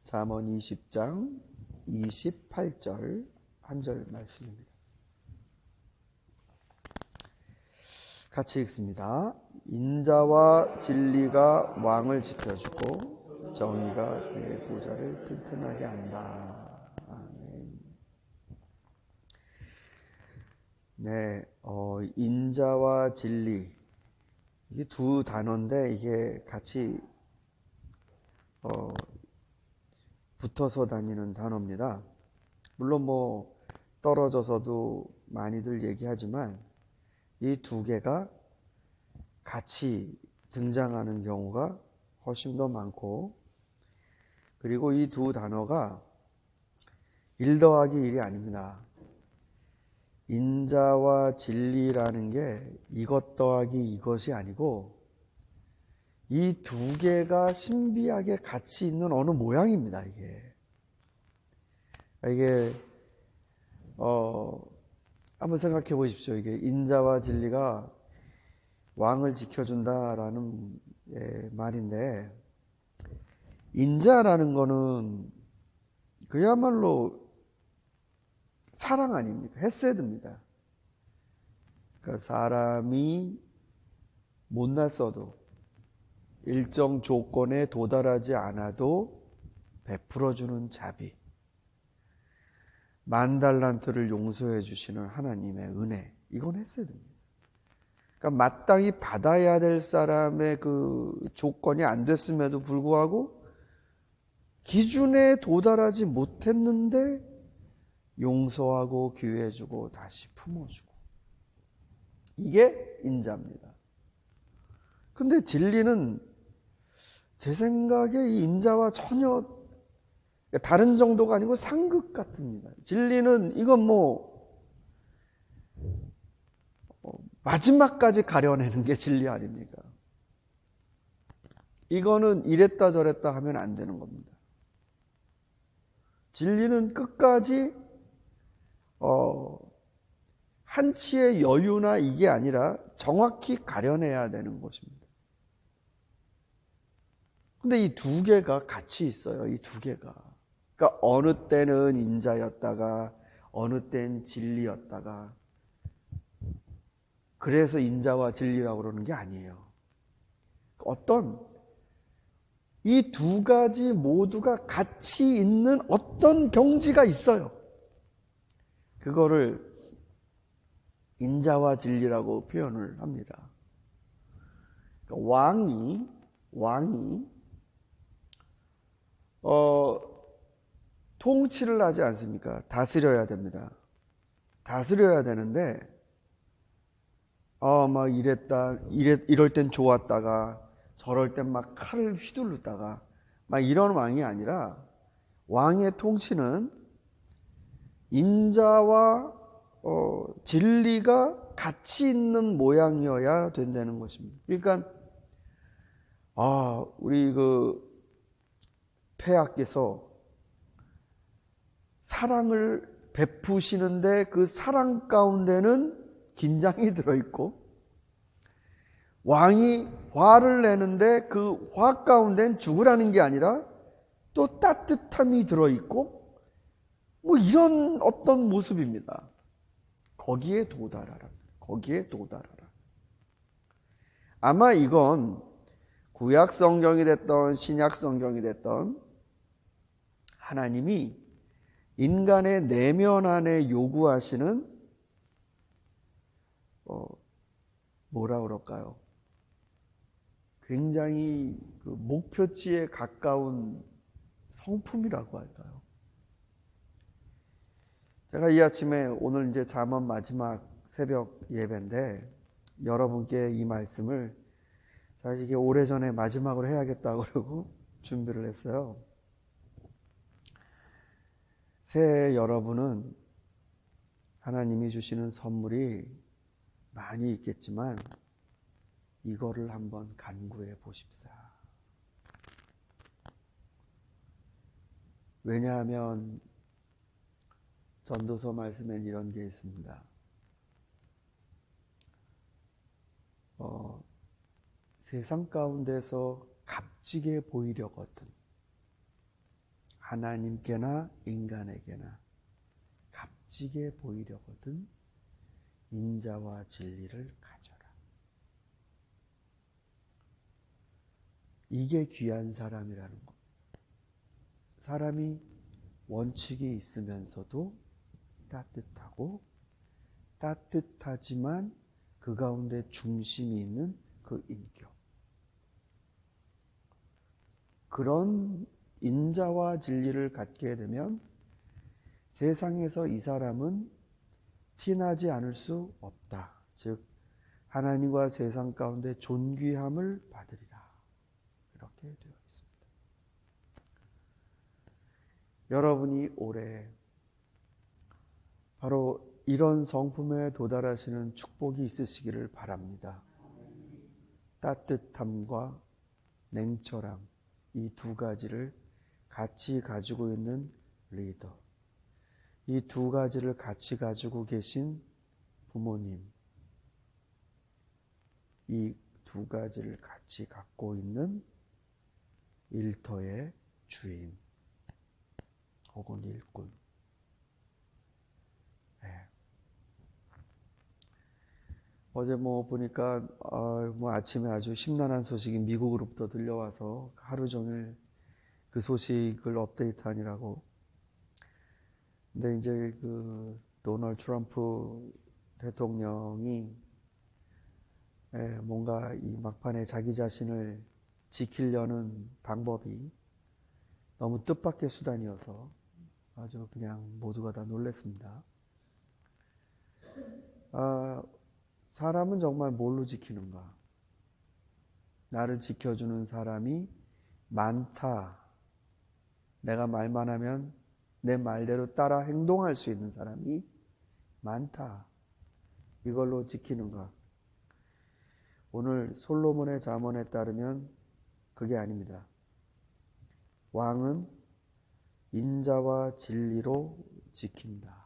잠언 20장 28절 한 절 말씀입니다. 같이 읽습니다. 인자와 진리가 왕을 지켜주고 정의가 그의 보좌를 튼튼하게 한다. 아멘. 네, 인자와 진리, 이게 두 단어인데 이게 같이 붙어서 다니는 단어입니다. 물론 떨어져서도 많이들 얘기하지만 이 두 개가 같이 등장하는 경우가 훨씬 더 많고, 그리고 이 두 단어가 1 더하기 1이 아닙니다. 인자와 진리라는 게 이것 더하기 이것이 아니고 이 두 개가 신비하게 같이 있는 어느 모양입니다. 이게 한번 생각해 보십시오. 이게 인자와 진리가 왕을 지켜준다라는 말인데, 인자라는 거는 그야말로 사랑 아닙니까? 헤세드입니다. 그러니까 사람이 못났어도 일정 조건에 도달하지 않아도 베풀어주는 자비, 10,000달란트를 용서해 주시는 하나님의 은혜, 이건 헤세드입니다. 그러니까 마땅히 받아야 될 사람의 그 조건이 안 됐음에도 불구하고 기준에 도달하지 못했는데 용서하고 기회해 주고 다시 품어주고, 이게 인자입니다. 근데 진리는 제 생각에 이 인자와 전혀 다른 정도가 아니고 상극 같습니다. 진리는 이건 마지막까지 가려내는 게 진리 아닙니까? 이거는 이랬다 저랬다 하면 안 되는 겁니다. 진리는 끝까지 한치의 여유나 이게 아니라 정확히 가려내야 되는 것입니다. 근데 이 두 개가 같이 있어요. 이 두 개가. 그러니까 어느 때는 인자였다가 어느 때는 진리였다가, 그래서 인자와 진리라고 그러는 게 아니에요. 어떤 이 두 가지 모두가 같이 있는 어떤 경지가 있어요. 그거를 인자와 진리라고 표현을 합니다. 그러니까 왕이 통치를 하지 않습니까? 다스려야 됩니다. 다스려야 되는데 막 이럴 땐 좋았다가 저럴 땐 막 칼을 휘두르다가 막 이런 왕이 아니라, 왕의 통치는 인자와 진리가 같이 있는 모양이어야 된다는 것입니다. 그러니까 우리 폐하께서 사랑을 베푸시는데 그 사랑 가운데는 긴장이 들어있고, 왕이 화를 내는데 그 화 가운데는 죽으라는 게 아니라 또 따뜻함이 들어있고, 이런 어떤 모습입니다. 거기에 도달하라. 아마 이건 구약 성경이 됐던 신약 성경이 됐던 하나님이 인간의 내면 안에 요구하시는 뭐라 그럴까요? 굉장히 그 목표치에 가까운 성품이라고 할까요? 제가 이 아침에 오늘 이제 잠언 마지막 새벽 예배인데 여러분께 이 말씀을 사실 이게 오래전에 마지막으로 해야겠다고 그러고 준비를 했어요. 새해 여러분은 하나님이 주시는 선물이 많이 있겠지만 이거를 한번 간구해 보십사. 왜냐하면 전도서 말씀엔 이런 게 있습니다. 세상 가운데서 값지게 보이려거든 하나님께나 인간에게나 값지게 보이려거든 인자와 진리를 가져라. 이게 귀한 사람이라는 겁니다. 사람이 원칙이 있으면서도 따뜻하고 따뜻하지만 그 가운데 중심이 있는 그 인격. 그런 인자와 진리를 갖게 되면 세상에서 이 사람은 티나지 않을 수 없다. 즉 하나님과 세상 가운데 존귀함을 받으리라. 이렇게 되어 있습니다. 여러분이 올해 바로 이런 성품에 도달하시는 축복이 있으시기를 바랍니다. 따뜻함과 냉철함, 이 두 가지를 같이 가지고 있는 리더, 이 두 가지를 같이 가지고 계신 부모님, 이 두 가지를 같이 갖고 있는 일터의 주인 혹은 일꾼. 어제 보니까 아침에 아주 심란한 소식이 미국으로부터 들려와서 하루 종일 그 소식을 업데이트하느라고. 근데 이제 그 도널드 트럼프 대통령이 뭔가 이 막판에 자기 자신을 지키려는 방법이 너무 뜻밖의 수단이어서 아주 그냥 모두가 다 놀랐습니다. 사람은 정말 뭘로 지키는가? 나를 지켜주는 사람이 많다. 내가 말만 하면 내 말대로 따라 행동할 수 있는 사람이 많다. 이걸로 지키는가? 오늘 솔로몬의 잠언에 따르면 그게 아닙니다. 왕은 인자와 진리로 지킨다.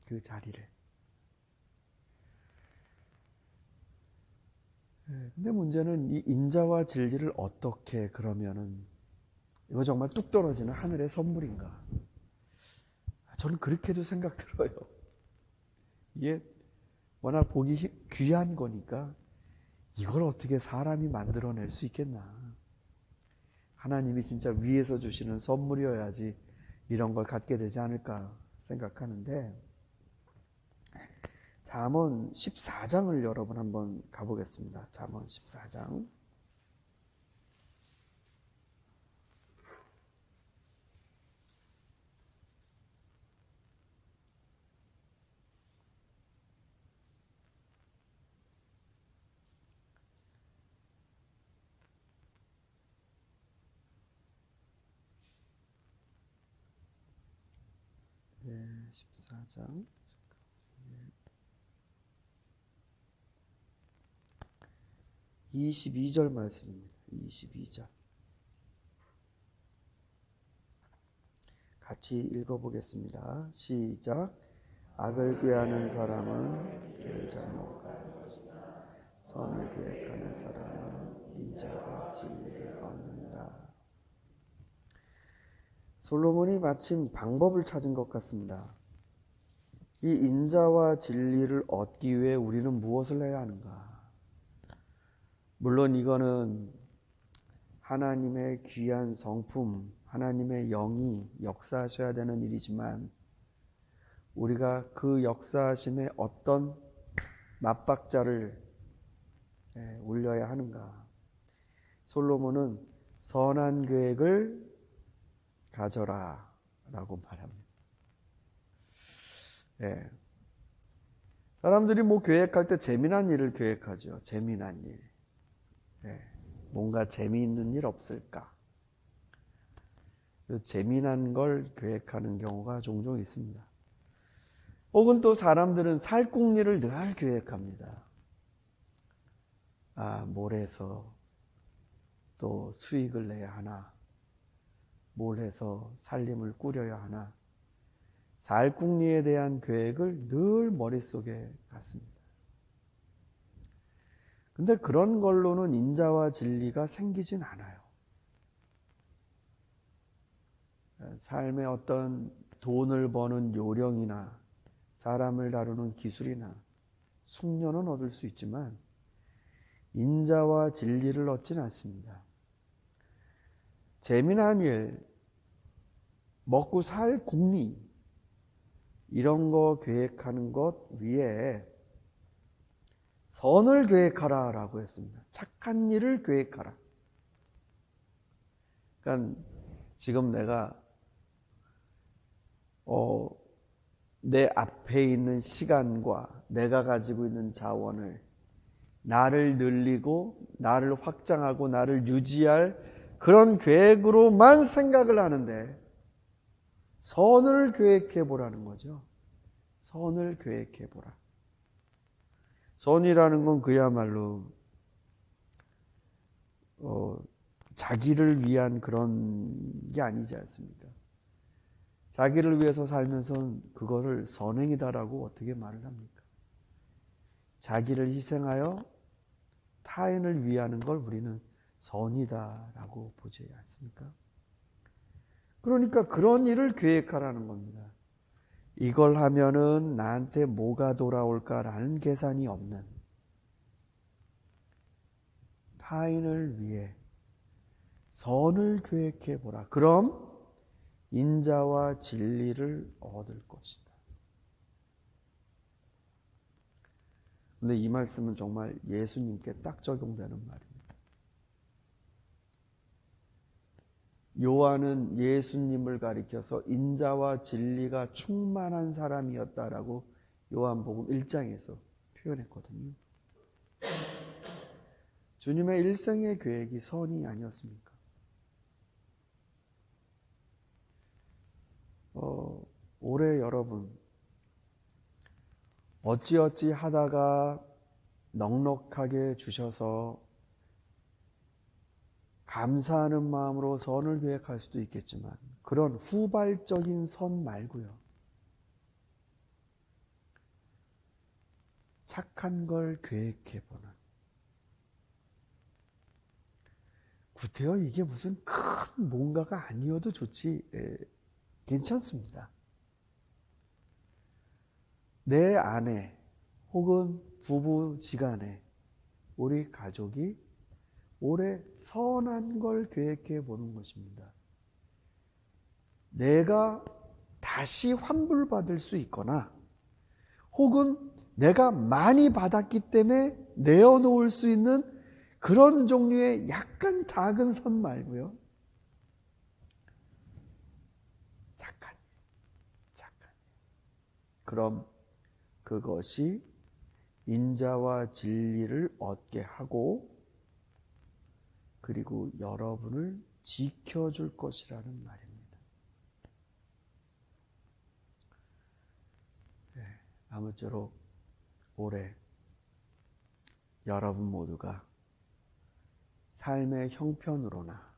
그 자리를. 근데 문제는 이 인자와 진리를 어떻게 그러면은 이거 정말 뚝 떨어지는 하늘의 선물인가? 저는 그렇게도 생각 들어요. 이게 워낙 보기 귀한 거니까 이걸 어떻게 사람이 만들어낼 수 있겠나? 하나님이 진짜 위에서 주시는 선물이어야지 이런 걸 갖게 되지 않을까 생각하는데, 잠언 14장을 여러분 한번 가보겠습니다. 잠언 14장. 네, 14장. 22절 말씀입니다. 22절. 같이 읽어보겠습니다. 시작. 악을 꾀하는 사람은 길을 잘못 가는 것이다. 선을 계획하는 사람은 인자와 진리를 얻는다. 솔로몬이 마침 방법을 찾은 것 같습니다. 이 인자와 진리를 얻기 위해 우리는 무엇을 해야 하는가? 물론 이거는 하나님의 귀한 성품, 하나님의 영이 역사하셔야 되는 일이지만 우리가 그 역사하심에 어떤 맞박자를 올려야 하는가? 솔로몬은 선한 계획을 가져라 라고 말합니다. 사람들이 계획할 때 재미난 일을 계획하죠. 재미난 일. 뭔가 재미있는 일 없을까? 재미난 걸 계획하는 경우가 종종 있습니다. 혹은 또 사람들은 살궁리를 늘 계획합니다. 뭘 해서 또 수익을 내야 하나? 뭘 해서 살림을 꾸려야 하나? 살궁리에 대한 계획을 늘 머릿속에 갖습니다. 근데 그런 걸로는 인자와 진리가 생기진 않아요. 삶의 어떤 돈을 버는 요령이나 사람을 다루는 기술이나 숙련은 얻을 수 있지만 인자와 진리를 얻지는 않습니다. 재미난 일, 먹고 살 궁리 이런 거 계획하는 것 위에 선을 계획하라라고 했습니다. 착한 일을 계획하라. 그러니까 지금 내가 내 앞에 있는 시간과 내가 가지고 있는 자원을 나를 늘리고 나를 확장하고 나를 유지할 그런 계획으로만 생각을 하는데 선을 계획해 보라는 거죠. 선을 계획해 보라. 선이라는 건 그야말로 자기를 위한 그런 게 아니지 않습니까? 자기를 위해서 살면서 그거를 선행이다라고 어떻게 말을 합니까? 자기를 희생하여 타인을 위하는 걸 우리는 선이다라고 보지 않습니까? 그러니까 그런 일을 계획하라는 겁니다. 이걸 하면은 나한테 뭐가 돌아올까라는 계산이 없는 타인을 위해 선을 계획해 보라. 그럼 인자와 진리를 얻을 것이다. 근데 이 말씀은 정말 예수님께 딱 적용되는 말입니다. 요한은 예수님을 가리켜서 인자와 진리가 충만한 사람이었다라고 요한복음 1장에서 표현했거든요. 주님의 일생의 계획이 선이 아니었습니까? 올해 여러분 어찌어찌 하다가 넉넉하게 주셔서 감사하는 마음으로 선을 계획할 수도 있겠지만 그런 후발적인 선 말고요. 착한 걸 계획해보는. 구태여 이게 무슨 큰 뭔가가 아니어도 좋지 괜찮습니다. 내 아내 혹은 부부지간에 우리 가족이 올해 선한 걸 계획해 보는 것입니다. 내가 다시 환불받을 수 있거나 혹은 내가 많이 받았기 때문에 내어놓을 수 있는 그런 종류의 약간 작은 선 말고요. 착한 일. 그럼 그것이 인자와 진리를 얻게 하고 그리고 여러분을 지켜줄 것이라는 말입니다. 네, 아무쪼록 올해 여러분 모두가 삶의 형편으로나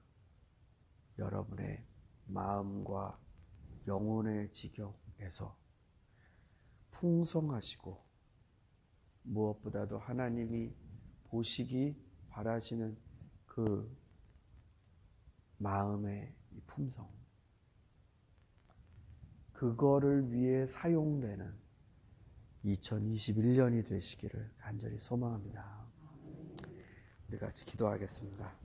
여러분의 마음과 영혼의 지경에서 풍성하시고 무엇보다도 하나님이 보시기 바라시는 그 마음의 품성, 그거를 위해 사용되는 2021년이 되시기를 간절히 소망합니다. 우리 같이 기도하겠습니다.